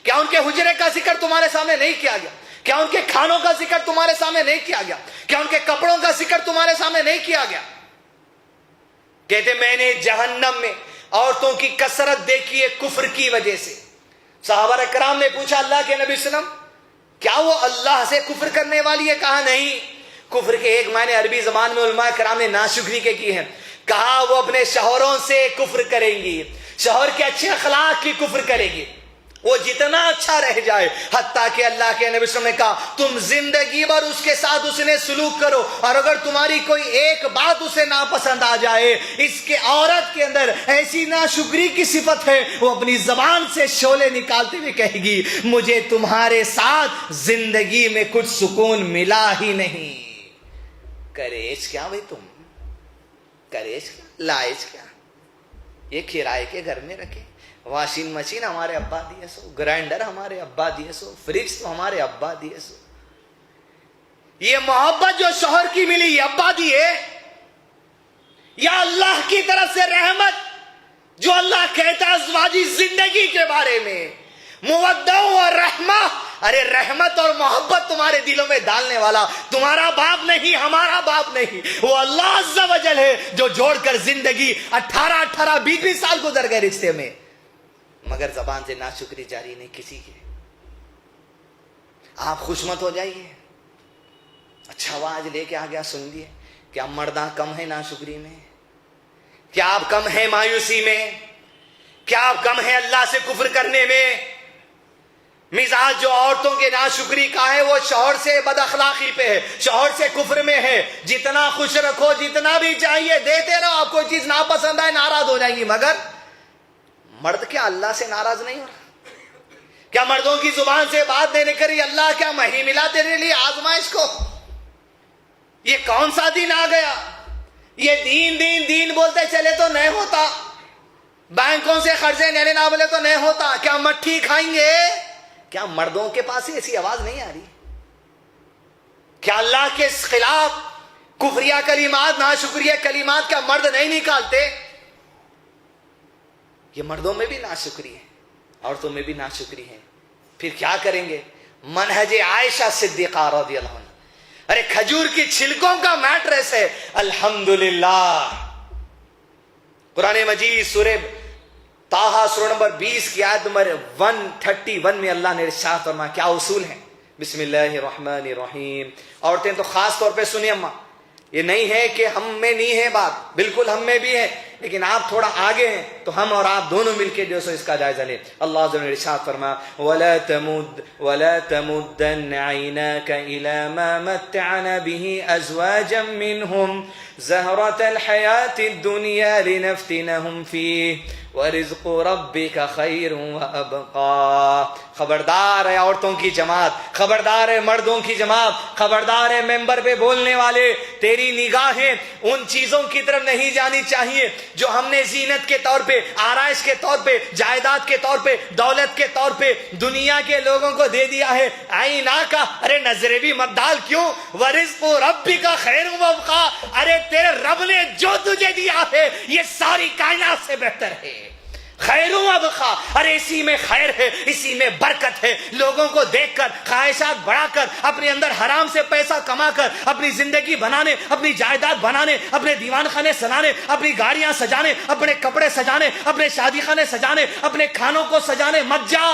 کیا ان کے حجرے کا ذکر تمہارے سامنے نہیں کیا گیا؟ کیا ان کے کھانوں کا ذکر تمہارے سامنے نہیں کیا گیا؟ کیا ان کے کپڑوں کا ذکر تمہارے سامنے نہیں کیا گیا؟ کہتے میں نے جہنم میں عورتوں کی کثرت دیکھی ہے کفر کی وجہ سے۔ صحابہ کرام نے پوچھا اللہ کے نبی صلی اللہ علیہ وسلم کیا وہ اللہ سے کفر کرنے والی ہے؟ کہا نہیں، کفر کے ایک معنی عربی زبان میں علماء کرام نے ناشکری کے کی ہے، کہا وہ اپنے شوہروں سے کفر کریں گی، شوہر کے اچھے اخلاق کی کفر کرے گی، وہ جتنا اچھا رہ جائے، حتیٰ کہ اللہ کے نبی صلی اللہ علیہ وسلم نے کہا تم زندگی بھر اس کے ساتھ اس نے سلوک کرو، اور اگر تمہاری کوئی ایک بات اسے ناپسند آ جائے، اس کے عورت کے اندر ایسی ناشکری کی صفت ہے، وہ اپنی زبان سے شعلے نکالتے ہوئے کہے گی مجھے تمہارے ساتھ زندگی میں کچھ سکون ملا ہی نہیں۔ کریش کیا بھائی، تم کریش کیا، لائش کیا؟ یہ کرائے کے گھر میں رکھے، واشنگ مشین ہمارے ابا دیے سو، گرائنڈر ہمارے ابا دیے سو، فریج تو ہمارے ابا دیے سو۔ یہ محبت جو شوہر کی ملی یہ ابا دیے، یا اللہ کی طرف سے رحمت جو اللہ کہتا ہے ازواجی زندگی کے بارے میں، مودہ و رحمہ، ارے رحمت اور محبت تمہارے دلوں میں ڈالنے والا تمہارا باپ نہیں، ہمارا باپ نہیں، وہ اللہ عز و جل ہے جو جوڑ کر زندگی 18 20 سال گزر گئے رشتے میں، مگر زبان سے ناشکری جاری نہیں کسی کی۔ آپ خوش مت ہو جائیے، اچھا وہ آج لے کے آ گیا سن لیے، کیا مرداں کم ہے ناشکری میں؟ کیا آپ کم ہیں مایوسی میں؟ کیا آپ کم ہیں اللہ سے کفر کرنے میں؟ مزاج جو عورتوں کے ناشکری کا ہے وہ شوہر سے بد اخلاقی پہ ہے، شوہر سے کفر میں ہے۔ جتنا خوش رکھو، جتنا بھی چاہیے دیتے رہو، آپ کو چیز ناپسند آئے ناراض ہو جائیں گی، مگر مرد کیا اللہ سے ناراض نہیں ہو رہا؟ کیا مردوں کی زبان سے بات نہیں نکلی اللہ کیا مہی ملا تیرے لیے آزمائش کو؟ یہ کون سا دن آ گیا؟ یہ دین بولتے چلے تو نہیں ہوتا، بینکوں سے قرضے لینے نہ بولے تو نہیں ہوتا، کیا مٹھی کھائیں گے؟ کیا مردوں کے پاس ایسی آواز نہیں آ رہی؟ کیا اللہ کے خلاف کفریہ کلمات، ناشکریہ کلمات کا مرد نہیں نکالتے؟ یہ مردوں میں بھی ناشکری ہے، عورتوں میں بھی ناشکری ہے۔ پھر کیا کریں گے؟ منہج عائشہ صدیقہ رضی اللہ عنہ، ارے کھجور کی چھلکوں کا میٹریس ہے، الحمدللہ۔ قرآن مجید سورہ طٰہٰ سورہ نمبر 20 کی آیت نمبر 131 میں اللہ نے ارشاد فرمایا، کیا اصول ہیں؟ بسم اللہ الرحمن الرحیم۔ عورتیں تو خاص طور پہ سنیں اماں، یہ نہیں ہے کہ ہم میں نہیں ہے بات، بالکل ہم میں بھی ہے، لیکن آپ تھوڑا آگے ہیں تو ہم اور آپ دونوں مل کے جو سو اس کا جائزہ لیں۔ اللہ عز و جل نے ارشاد فرمایا وَلَا تَمُدَّنَّ عَيْنَاكَ إِلَى مَا مَتَّعْنَا بِهِ أَزْوَاجًا مِّنْهُمْ زَهْرَةَ الْحَيَاةِ الدُّنْيَا لِنَفْتِنَهُمْ فِيهِ وَرِزْقُ رَبِّكَ خَيْرٌ وَأَبْقَىٰ۔ خبردار ہے عورتوں کی جماعت، خبردار ہے مردوں کی جماعت، خبردار ہے ممبر پہ بولنے والے، تیری نگاہیں ان چیزوں کی طرف نہیں جانی چاہیے جو ہم نے زینت کے طور پہ، آرائش کے طور پہ، جائیداد کے طور پہ، دولت کے طور پہ دنیا کے لوگوں کو دے دیا ہے۔ آئینہ کا، ارے نظریں بھی مت ڈال، کیوں؟ وَرِزْقُ رَبِّكَ خَيْرٌ وَأَبْقَىٰ، ارے تیرے رب نے جو تجھے دیا ہے یہ ساری کائنات سے بہتر ہے۔ خیر و ابقا، ارے اسی میں خیر ہے، اسی میں برکت ہے۔ لوگوں کو دیکھ کر، خواہشات بڑھا کر، اپنے اندر حرام سے پیسہ کما کر، اپنی زندگی بنانے، اپنی جائیداد بنانے، اپنے دیوان خانے سجانے، اپنی گاڑیاں سجانے، اپنے کپڑے سجانے، اپنے شادی خانے سجانے، اپنے کھانوں کو سجانے مت جا۔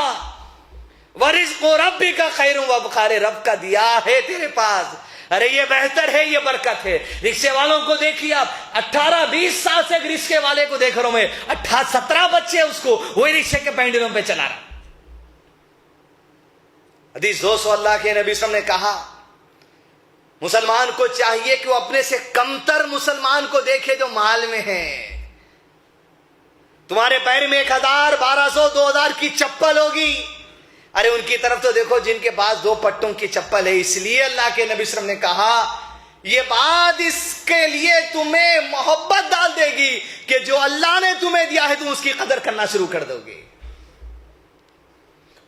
ورزق ربک خیر و ابقا، رب کا دیا ہے تیرے پاس، ارے یہ بہتر ہے، یہ برکت ہے۔ رکشے والوں کو دیکھیے آپ، 18-20 سال سے ایک رکشے والے کو دیکھ رہا ہوں میں، 17 بچے اس کو، وہی رکشے کے پینڈلوں پہ چلا رہا۔ حدیث 200 اللہ کے نبی صلی اللہ علیہ وسلم نے کہا مسلمان کو چاہیے کہ وہ اپنے سے کمتر مسلمان کو دیکھے جو مال میں ہے۔ تمہارے پیر میں 1000 1200 2000 کی چپل ہوگی، ارے ان کی طرف تو دیکھو جن کے پاس 2 پٹوں کی چپل ہے۔ اس لیے اللہ کے نبی صلی اللہ علیہ وسلم نے کہا یہ بات اس کے لیے تمہیں محبت ڈال دے گی کہ جو اللہ نے تمہیں دیا ہے تم اس کی قدر کرنا شروع کر دو گے۔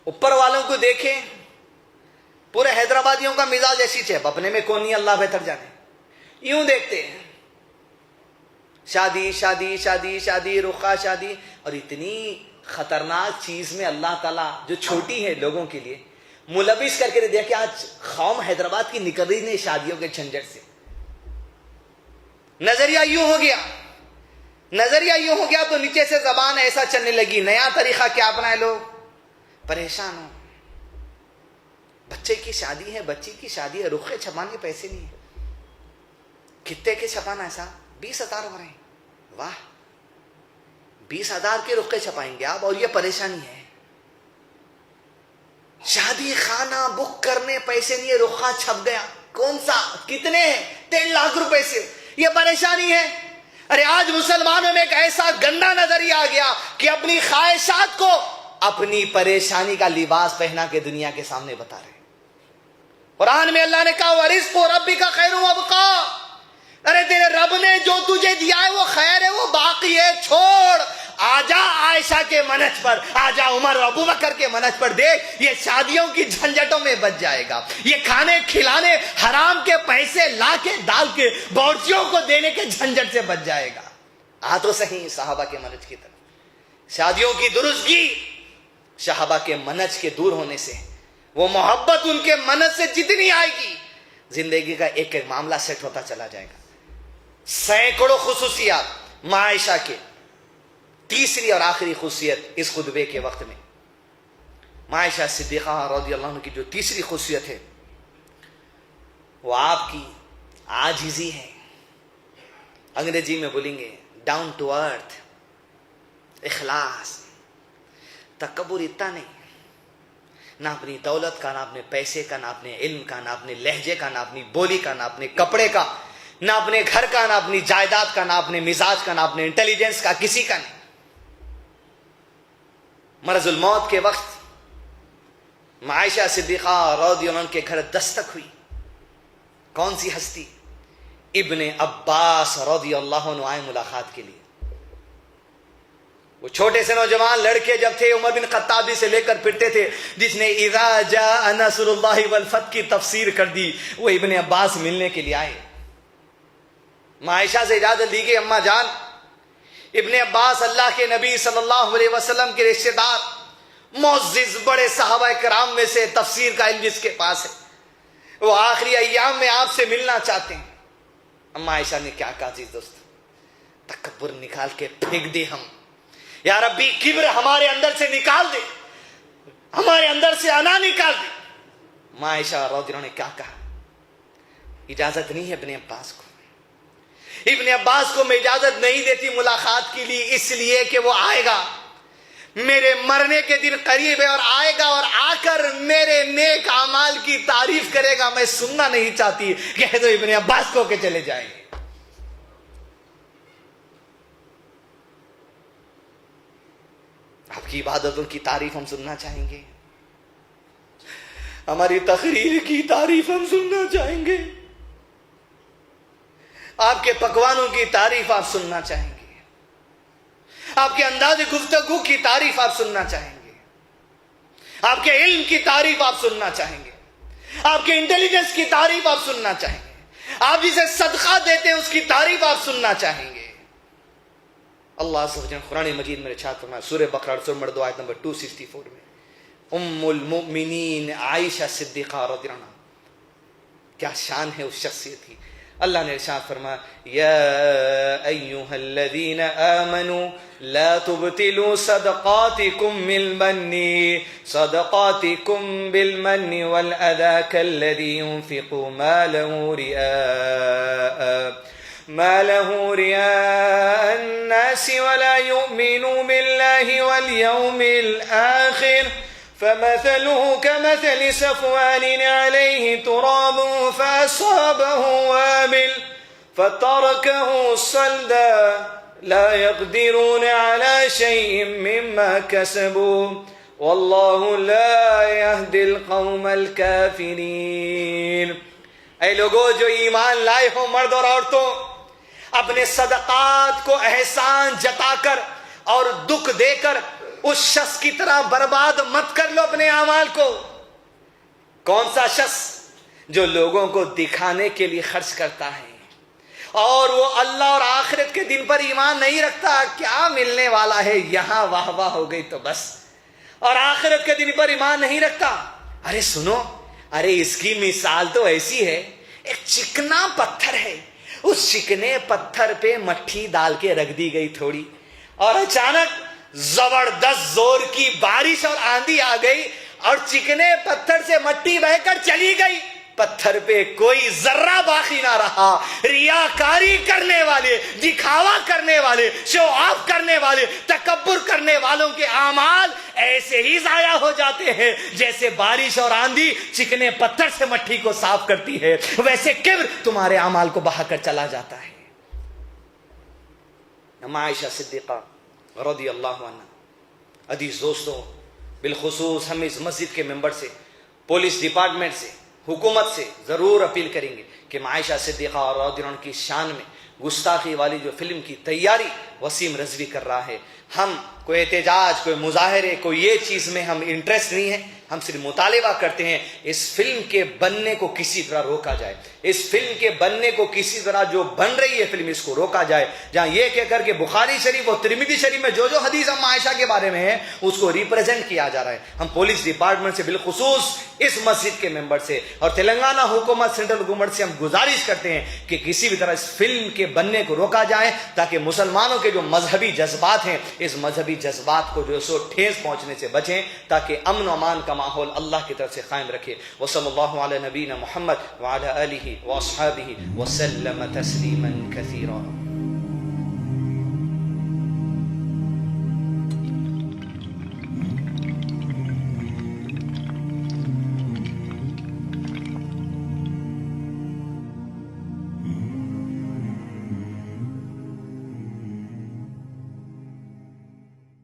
اوپر والوں کو دیکھیں، پورے حیدرآبادیوں کا مزاج ایسی ہے، اپنے میں کون نہیں، اللہ بہتر جانے، یوں دیکھتے ہیں شادی شادی شادی شادی رخا شادی، اور اتنی خطرناک چیز میں اللہ تعالیٰ جو چھوٹی ہے لوگوں کے لیے ملوث کر کے دیا کہ آج قوم حیدرآباد کی نکل رہی نہیں شادیوں کے جھنجٹ سے۔ نظریہ یوں ہو گیا، نظریہ یوں ہو گیا تو نیچے سے زبان ایسا چلنے لگی، نیا طریقہ کیا اپنائے، لوگ پریشان ہو۔ بچے کی شادی ہے، بچی کی شادی ہے، رخے چھپانے کے پیسے نہیں ہیں، کتنے کے چھپانا ایسا 20,000 ہو رہے ہیں، واہ 20,000 کے رخے چھپائیں گے آپ، اور یہ پریشانی ہے۔ شادی خانہ بک کرنے پیسے نہیں ہے، رخا چھپ گیا، کون سا، کتنے ہیں، 3 لاکھ روپے سے، یہ پریشانی ہے۔ ارے آج مسلمانوں میں ایک ایسا گندا نظریہ آ گیا کہ اپنی خواہشات کو اپنی پریشانی کا لباس پہنا کے دنیا کے سامنے بتا رہے۔ قرآن میں اللہ نے کہا وَرِزْقُ رَبِّكَ خَيْرٌ وَأَبْقَىٰ، ارے تیرے رب نے جو تجھے دیا ہے وہ خیر ہے، وہ باقی ہے، چھوڑ، آجا عائشہ کے منچ پر، آجا عمر ابو بکر کے منچ پر، دیکھ یہ شادیوں کی جھنجٹوں میں بچ جائے گا، یہ کھانے کھلانے حرام کے پیسے لا کے ڈال کے باورچیوں کو دینے کے جھنجٹ سے بچ جائے گا۔ آ تو صحیح صحابہ کے منچ کی طرف، شادیوں کی درستگی صحابہ کے منچ کے دور ہونے سے، وہ محبت ان کے منچ سے جتنی آئے گی زندگی کا ایک ایک معاملہ سیٹ ہوتا چلا جائے گا۔ سینکڑوں خصوصیات ماں عائشہ کے، تیسری اور آخری خصوصیت اس خطبے کے وقت میں ماں عائشہ صدیقہ رضی اللہ عنہ کی جو تیسری خصوصیت ہے وہ آپ کی عاجزی ہے۔ انگریزی میں بولیں گے ڈاؤن ٹو ارتھ، اخلاص، تکبر اتنا نہیں، نہ اپنی دولت کا، نہ اپنے پیسے کا، نہ اپنے علم کا، نہ اپنے لہجے کا، نہ اپنی بولی کا، نہ اپنے کپڑے کا، نہ اپنے گھر کا، نہ اپنی جائیداد کا، نہ اپنے مزاج کا، نہ اپنے انٹیلیجنس کا، کسی کا نہیں۔ مرض الموت کے وقت عائشہ صدیقہ رضی اللہ عنہ کے گھر دستک ہوئی، کون سی ہستی؟ ابن عباس رضی اللہ عنہ آئے ملاقات کے لیے۔ وہ چھوٹے سے نوجوان لڑکے جب تھے، عمر بن خطاب سے لے کر پھرتے تھے، جس نے اذا جاء نصر اللہ والفتح کی تفسیر کر دی، وہ ابن عباس ملنے کے لیے آئے۔ عائشہ سے اجازت لی گئی، اماں جان ابن عباس اللہ کے نبی صلی اللہ علیہ وسلم کے رشتے دار، معزز بڑے صحابہ کرام میں سے، تفسیر کا علم جس کے پاس ہے، وہ آخری ایام میں آپ سے ملنا چاہتے ہیں۔ اماں عائشہ نے کیا کہا عزیز دوست، تکبر نکال کے پھینک دے ہم، یا ربی کبر ہمارے اندر سے نکال دے، ہمارے اندر سے انا نکال دے۔ اماں عائشہ رضی اللہ عنہ نے کیا کہا، اجازت نہیں ہے ابن عباس کو، ابن عباس کو میں اجازت نہیں دیتی ملاقات کے لیے، اس لیے کہ وہ آئے گا، میرے مرنے کے دن قریب ہے، اور آئے گا اور آ کر میرے نیک اعمال کی تعریف کرے گا، میں سننا نہیں چاہتی، کہہ دو ابن عباس کو کہ چلے جائیں گے۔ آپ کی عبادتوں کی تعریف ہم سننا چاہیں گے، ہماری تقریر کی تعریف ہم سننا چاہیں گے، آپ کے پکوانوں کی تعریف آپ سننا چاہیں گے، آپ کے انداز گفتگو کی تعریف آپ سننا چاہیں گے، آپ کے علم کی تعریف آپ سننا چاہیں گے، آپ کے انٹیلیجنس کی تعریف آپ سننا چاہیں گے، آپ جسے صدقہ دیتے ہیں اس کی تعریف آپ سننا چاہیں گے۔ اللہ عز و جل قرآن مجید میں ارشاد فرمایا سورہ بقرہ سورہ نمبر 2 آیت نمبر 264 میں، ام المؤمنین عائشہ صدیقہ رضی اللہ عنہ، کیا شان ہے اس شخصیت کی۔ اللہ نے ارشاد فرمایا یا ایھا الذین آمنوا لا تبطلوا صدقاتکم بالمن والأذى كالذی ينفق ماله رئاء الناس ولا يؤمن بالله واليوم الآخر فمثله كمثل صفوان عليه تراب فأصابه وابل فتركه صلدا لا يقدرون على شيء مما كسبوا والله لا يهدي القوم الكافرين۔ اے لوگو جو ایمان لائے ہو، مرد اور عورتوں، اپنے صدقات کو احسان جتا کر اور دکھ دے کر اس شخص کی طرح برباد مت کر لو اپنے اعمال کو۔ کون سا شخص؟ جو لوگوں کو دکھانے کے لیے خرچ کرتا ہے اور وہ اللہ اور آخرت کے دن پر ایمان نہیں رکھتا، کیا ملنے والا ہے، یہاں واہ واہ ہو گئی تو بس، اور آخرت کے دن پر ایمان نہیں رکھتا۔ ارے سنو، ارے اس کی مثال تو ایسی ہے، ایک چکنا پتھر ہے، اس چکنے پتھر پہ مٹھی ڈال کے رکھ دی گئی تھوڑی، اور اچانک زبردست زور کی بارش اور آندھی آ گئی اور چکنے پتھر سے مٹی بہہ کر چلی گئی، پتھر پہ کوئی ذرہ باقی نہ رہا۔ ریاکاری کرنے والے، دکھاوا کرنے والے، شو آف کرنے والے، تکبر کرنے والوں کے اعمال ایسے ہی ضائع ہو جاتے ہیں جیسے بارش اور آندھی چکنے پتھر سے مٹی کو صاف کرتی ہے، ویسے کبر تمہارے اعمال کو بہا کر چلا جاتا ہے۔ عائشہ صدیقہ رضی اللہ عنہ، عزیز دوستوں، بالخصوص ہم اس مسجد کے ممبر سے، پولیس ڈپارٹمنٹ سے، حکومت سے ضرور اپیل کریں گے کہ عائشہ صدیقہ رضی اللہ عنہ کی شان میں گستاخی والی جو فلم کی تیاری وسیم رضوی کر رہا ہے، ہم کوئی احتجاج، کوئی مظاہرے، کوئی یہ چیز میں ہم انٹرسٹ نہیں ہے، ہم صرف مطالبہ کرتے ہیں اس فلم کے بننے کو کسی طرح روکا جائے، اس فلم کے بننے کو کسی طرح جو بن رہی ہے فلم اس کو روکا جائے، جہاں یہ کہہ کر کہ بخاری شریف اور ترمذی شریف میں جو حدیث ہم عائشہ کے بارے میں ہے اس کو ریپرزینٹ کیا جا رہا ہے۔ ہم پولیس ڈپارٹمنٹ سے، بالخصوص اس مسجد کے ممبر سے اور تلنگانہ حکومت، سینٹرل حکومت سے ہم گزارش کرتے ہیں کہ کسی بھی طرح اس فلم کے بننے کو روکا جائے تاکہ مسلمانوں کے جو مذہبی جذبات ہیں اس مذہبی جذبات کو جو سو ٹھیس پہنچنے سے بچیں، تاکہ امن و امان کا ماحول اللہ کی طرف سے قائم رکھے۔ وصلی اللہ علی نبینا محمد وعلی آلہ واصحابہ وسلم تسلیما کثیرا۔